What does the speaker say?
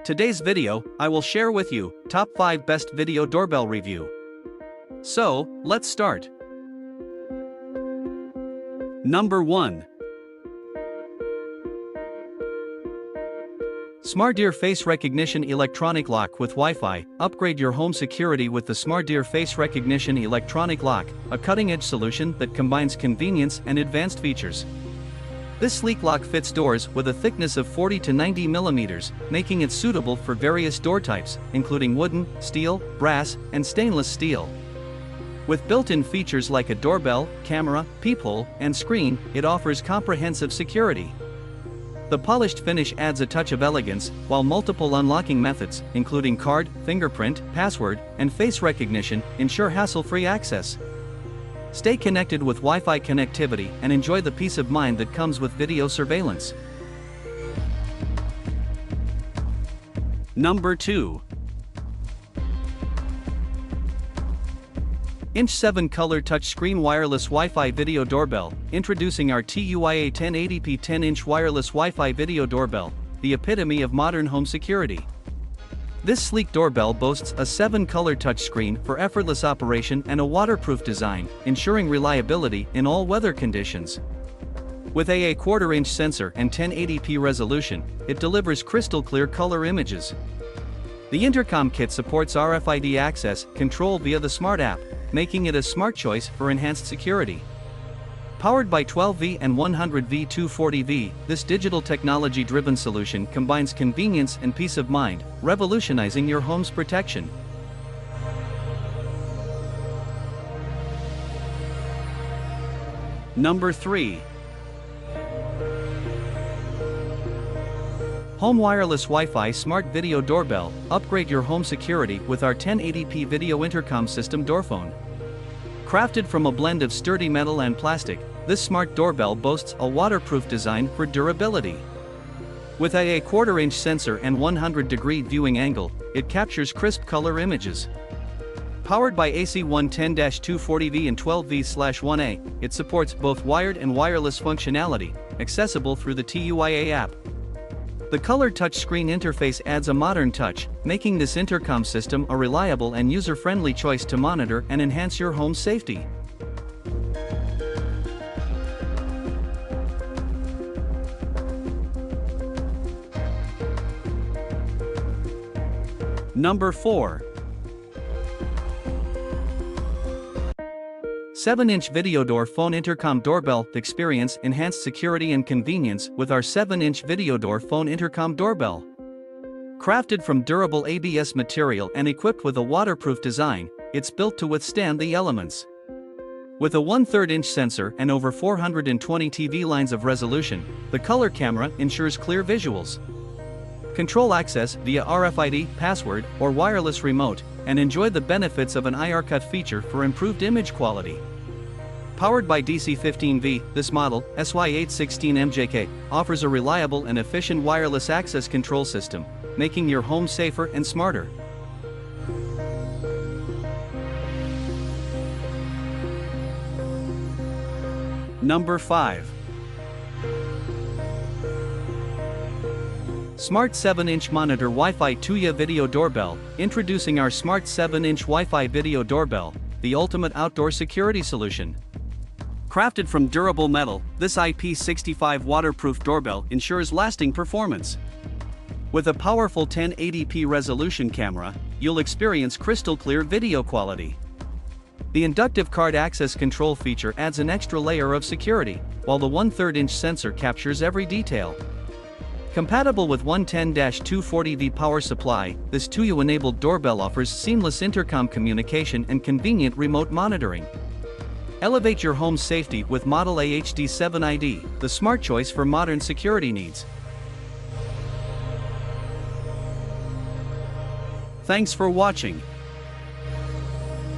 Today's video, I will share with you top 5 best video doorbell review. So, let's start. Number 1. SmarDeer Face Recognition Electronic Lock with Wi-Fi. Upgrade your home security with the SmarDeer Face Recognition Electronic Lock, a cutting-edge solution that combines convenience and advanced features. This sleek lock fits doors with a thickness of 40 to 90 millimeters, making it suitable for various door types, including wooden, steel, brass, and stainless steel. With built-in features like a doorbell, camera, peephole, and screen, it offers comprehensive security. The polished finish adds a touch of elegance, while multiple unlocking methods, including card, fingerprint, password, and face recognition, ensure hassle-free access. Stay connected with Wi-Fi connectivity and enjoy the peace of mind that comes with video surveillance. Number 2. Inch 7 Color Touchscreen Wireless Wi-Fi Video Doorbell. Introducing our Tuya 1080p 10-inch wireless Wi-Fi video doorbell, the epitome of modern home security. This sleek doorbell boasts a 7-color touchscreen for effortless operation and a waterproof design, ensuring reliability in all weather conditions. With a 1/4-inch sensor and 1080p resolution, it delivers crystal-clear color images. The Intercom kit supports RFID access control via the Smart app, making it a smart choice for enhanced security. Powered by 12V and 100V 240V, this digital technology-driven solution combines convenience and peace of mind, revolutionizing your home's protection. Number 3. Home Wireless Wi-Fi Smart Video Doorbell. Upgrade your home security with our 1080p video intercom system DoorPhone. Crafted from a blend of sturdy metal and plastic, this smart doorbell boasts a waterproof design for durability. With a 1/4-inch sensor and 100-degree viewing angle, it captures crisp color images. Powered by AC 110-240V and 12V/1A, it supports both wired and wireless functionality, accessible through the Tuya app. The color touchscreen interface adds a modern touch, making this intercom system a reliable and user-friendly choice to monitor and enhance your home's safety. Number 4. 7-inch Video DoorPhone Intercom Doorbell. Experience enhanced security and convenience with our 7-inch Video DoorPhone Intercom Doorbell. Crafted from durable ABS material and equipped with a waterproof design, it's built to withstand the elements. With a 1/3-inch sensor and over 420 TV lines of resolution, the color camera ensures clear visuals. Control access via RFID, password, or wireless remote, and enjoy the benefits of an IRCUT feature for improved image quality. Powered by DC 15V, this model, SY816MJK, offers a reliable and efficient wireless access control system, making your home safer and smarter. Number 5. Smart 7-inch Monitor Wi-Fi Tuya Video Doorbell. Introducing our Smart 7-inch Wi-Fi Video Doorbell, the ultimate outdoor security solution. Crafted from durable metal, this IP65 waterproof doorbell ensures lasting performance. With a powerful 1080p resolution camera, you'll experience crystal-clear video quality. The Inductive card access control feature adds an extra layer of security, while the 1/3-inch sensor captures every detail. Compatible with 110-240V power supply, this Tuya-enabled doorbell offers seamless intercom communication and convenient remote monitoring. Elevate your home's safety with Model A HD7ID, the smart choice for modern security needs. Thanks for watching.